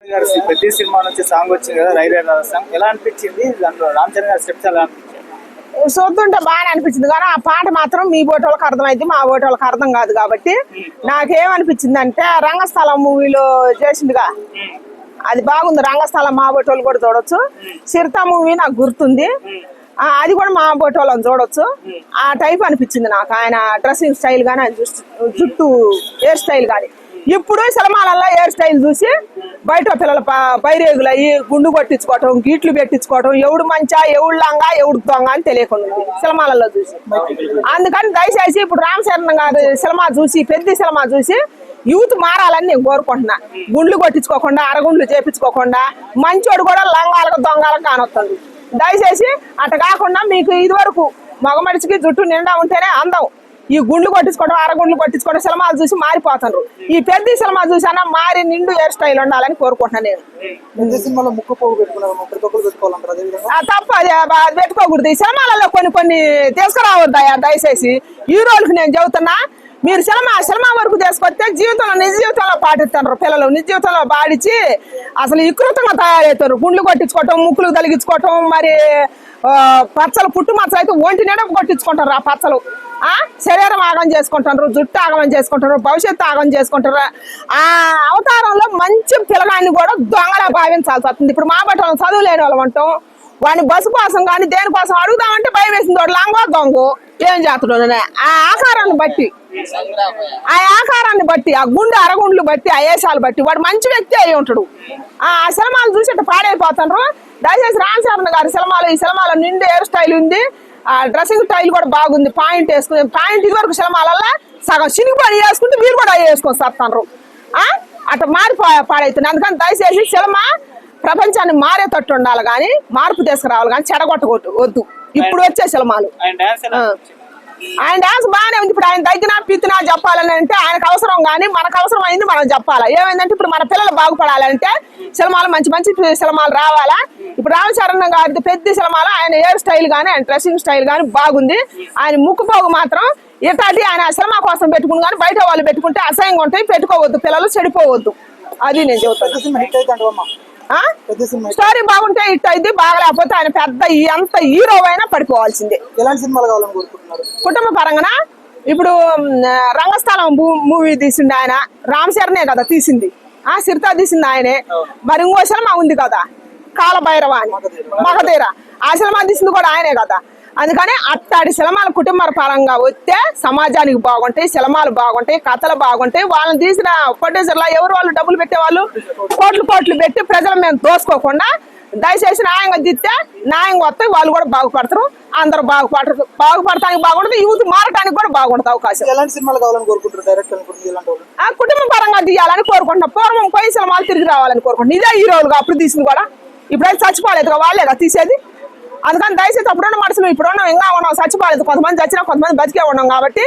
పెద్ద సినిమా నుంచి సాంగ్ వచ్చింది కదా, రైల్వే సాంగ్ ఎలా అనిపించింది? దాంట్లో రామ్ చరణ్ గారి స్టెప్స్ ఎలా అనిపించింది? చూస్తుంటే బాగానే అనిపించింది, కానీ ఆ పాట మాత్రం మీ ఓటోళ్ళకి అర్థమైంది, మా ఓటోళ్ళకి అర్థం కాదు. కాబట్టి నాకేమనిపించింది అంటే రంగస్థలం మూవీలో చేసిందిగా అది బాగుంది. రంగస్థలం మా ఓటోళ్ళు కూడా చూడొచ్చు. చిరుత మూవీ నాకు గుర్తుంది, అది కూడా మా ఓటోళ్ళని చూడొచ్చు. ఆ టైప్ అనిపించింది నాకు, ఆయన డ్రెస్సింగ్ స్టైల్ కానీ, ఆయన జుట్టు హెయిర్ స్టైల్ కానీ. ఇప్పుడు సినిమాలలో హెయిర్ స్టైల్ చూసి బయట పిల్లల బైరేగులు అయ్యి గుండు కొట్టించుకోవటం, గీట్లు పెట్టించుకోవటం, ఎవడు మంచా ఎవడు లంగా ఎవడు దొంగ అని తెలియకుండా సినిమాలలో చూసి. అందుకని దయచేసి ఇప్పుడు రామ్ చరణ్ గారి సినిమా చూసి, పెద్ద సినిమా చూసి యూత్ మారాలని నేను కోరుకుంటున్నా. గుండ్లు కొట్టించుకోకుండా, అరగుండ్లు చేపించుకోకుండా, మంచోడు కూడా లంగాలకు దొంగలకు కానొస్తుంది. దయచేసి అట్ట కాకుండా మీకు ఇదివరకు మగమడిచికి జుట్టు నిండా ఉంటేనే అందం. ఈ గుండ్లు కొట్టించుకోవడం, అరగుండ్లు కొట్టించుకోవడం సినిమాలు చూసి మారిపోతారు. ఈ పెద్ద సినిమా చూసానా మారి నిండు హెయిర్ స్టైల్ ఉండాలని కోరుకుంటున్నాను నేను. తప్ప అది పెట్టుకోకూడదు. ఈ సినిమాలలో కొన్ని తీసుకురావద్దాయా దయచేసి. హీరోలకు నేను చెబుతున్నా, మీరు సినిమా వరకు తీసుకొస్తే జీవితంలో నిజ జీవితంలో పాటిస్తారు పిల్లలు. నిజ జీవితంలో పాడించి అసలు వికృతంగా తయారవుతారు. గుండ్లు కొట్టించుకోవటం, ముక్కులు తలిగించుకోవటం, మరి పచ్చలు పుట్టు మచ్చలు అయితే ఒంటి నిండా కొట్టించుకుంటారు. ఆ పచ్చలు శరీరం ఆగం చేసుకుంటారు, జుట్టు ఆగమం చేసుకుంటారు, భవిష్యత్తు ఆగం చేసుకుంటారు. ఆ అవతారంలో మంచి పిల్లగాన్ని కూడా దొంగలా భావించాల్సి వస్తుంది. ఇప్పుడు మా బట్టలు చదువు లేని వాళ్ళం అంటాం, వాడిని బస్సు కోసం కానీ దేనికోసం అడుగుదామంటే భయం వేసింది. వాడు లంగో దొంగ ఏం చేస్తున్నాడు ఆ ఆకారాన్ని బట్టి, ఆ గుండె అరగుండ్లు బట్టి, ఆ ఏషాలు బట్టి వాడు మంచి వ్యక్తి అయి ఉంటాడు. ఆ సినిమాలు చూసి అట్లా పాడైపోతారు. దయచేసి రామ్ చరణ్ గారి ఈ సినిమాలో నిండు హెయిర్ స్టైల్ ఉంది, ఆ డ్రెస్సింగ్ స్టైల్ కూడా బాగుంది. పాయింట్ వేసుకునే పాయింట్ ఇది వరకు సినిమాలలో సగం చినిగిపడి వేసుకుంటే మీరు కూడా వేసుకొని వస్తున్నారు. అట్లా మారి పాడైతుంది. అందుకని దయచేసి సినిమా ప్రపంచాన్ని మారేటట్టు ఉండాలి, కానీ మార్పు తీసుకురావాలి, కానీ చెడగొట్టకూడదు వద్దు. ఇప్పుడు వచ్చే సినిమాలు ఆయన డాన్స్ బాగానే ఉంది. ఇప్పుడు ఆయన తగ్గినా పిత్తినా చెప్పాలని అంటే ఆయనకు అవసరం, కానీ మనకు అవసరం అయింది మనం చెప్పాలా. ఏమైందంటే ఇప్పుడు మన పిల్లలు బాగుపడాలంటే సినిమాలు మంచి సినిమాలు రావాలా. ఇప్పుడు రామ్ చరణ్ గారి పెద్ద సినిమాలో ఆయన హెయిర్ స్టైల్ కానీ, ఆయన డ్రెస్సింగ్ స్టైల్ కానీ బాగుంది. ఆయన ముక్కుపోగు మాత్రం ఇట్లాంటి ఆయన సినిమా కోసం పెట్టుకుని కానీ బయట వాళ్ళు పెట్టుకుంటే అసహ్యంగా ఉంటాయి. పెట్టుకోవద్దు, పిల్లలు చెడిపోవద్దు. అది నేను చెబుతాను. స్టోరీ బాగుంటే హిట్ అయింది, బాగలేకపోతే ఆయన పెద్ద ఎంత హీరో అయినా పడిపోవాల్సిందే. ఎలాంటి సినిమాలు కావాలని కోరుకుంటున్నారు? కుటుంబ పరంగా ఇప్పుడు రంగస్థలం మూవీ తీసింది ఆయన, రామ్ చరణే కదా తీసింది. సిరిత తీసింది ఆయనే. మరి ఇంకో సినిమా ఉంది కదా కాలభైరవ అని, మగధీర, ఆ సినిమా తీసింది కూడా ఆయనే కదా. అందుకని అట్టాడి సినిమాలు కుటుంబ పరంగా వస్తే సమాజానికి బాగుంటాయి, సినిమాలు బాగుంటాయి, కథలు బాగుంటాయి. వాళ్ళని తీసిన ప్రొడ్యూసర్లా ఎవరు వాళ్ళు డబ్బులు పెట్టేవాళ్ళు కోట్లు పెట్టి ప్రజలు మేము దోసుకోకుండా దయచేసి న్యాయంగా తీస్తే న్యాయంగా వస్తాయి. వాళ్ళు కూడా బాగుపడతారు, అందరూ బాగుపడటానికి బాగుంటుంది, యూత్ మారటానికి కూడా బాగుంటుంది అవకాశం. ఎలాంటి సినిమాలు కావాలని కోరుకుంటారు? కుటుంబ పరంగా తీయాలని కోరుకుంటున్నాం. పూర్వం పోయిన సినిమాలు తిరిగి రావాలని కోరుకుంటున్నాం. ఇదే హీరోలుగా అప్పుడు తీసింది కూడా, ఇప్పుడైతే చచ్చిపోలేదు వాళ్ళేగా తీసేది. అందుకని దయచేసి అప్పుడున్న మనుషులు ఇప్పుడున్న ఇంకా ఉన్నాం, చచ్చిపోలేదు. కొంతమంది చచ్చినా కొంతమంది బతికే ఉన్నాం. కాబట్టి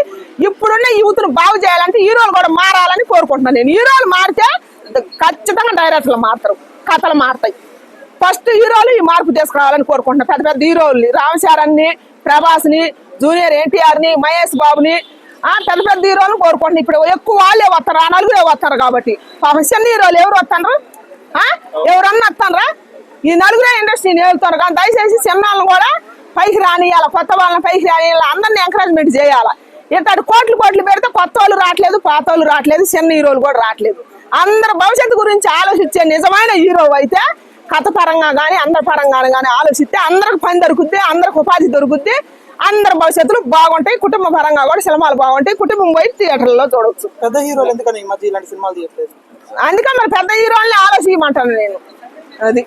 ఇప్పుడున్న యూత్ను బాగు చేయాలంటే హీరోలు కూడా మారాలని కోరుకుంటున్నాను నేను. హీరోలు మారితే ఖచ్చితంగా డైరెక్టర్లు మారుతారు, కథలు మారుతాయి. ఫస్ట్ హీరోలు ఈ మార్పు తీసుకురావాలని కోరుకుంటున్నాను. పెద్ద హీరోలు రామ్ చరణ్ని, ప్రభాస్ని, జూనియర్ ఎన్టీఆర్ని, మహేష్ బాబుని, పెద్ద హీరోలు కోరుకుంటున్నాను. ఇప్పుడు ఎక్కువ వాళ్ళే వస్తారు, ఆ నలుగురే వస్తారు. కాబట్టి పాపం చిన్న హీరోలు ఎవరు వస్తారా? ఎవరన్నా వస్తారా? ఈ నలుగురే ఇండస్ట్రీని వెళ్తారు. కానీ దయచేసి చిన్నాళ్ళని కూడా పైకి రానియాలి, కొత్త వాళ్ళని పైకి రానియాలి, అందరినీ ఎంకరేజ్మెంట్ చేయాలి. ఇట్లాంటి కోట్లు పెడితే కొత్త వాళ్ళు రావట్లేదు, పాత వాళ్ళు రావట్లేదు, చిన్న హీరోలు కూడా రావట్లేదు. అందరు భవిష్యత్తు గురించి ఆలోచించే నిజమైన హీరో అయితే కథ పరంగా కానీ అందరి పరంగా కానీ ఆలోచిస్తే అందరికి పని దొరుకుద్ది, అందరికి ఉపాధి దొరుకుద్ది, అందరి భవిష్యత్తులు బాగుంటాయి. కుటుంబ పరంగా కూడా సినిమాలు బాగుంటాయి, కుటుంబం పోయి థియేటర్లో చూడవచ్చు. పెద్ద హీరోలు ఎందుకని ఈ మధ్య ఇలాంటి సినిమాలు తీయట్లేదు? అందుకని మరి పెద్ద హీరోల్ని ఆలోచించమంటాను నేను. అది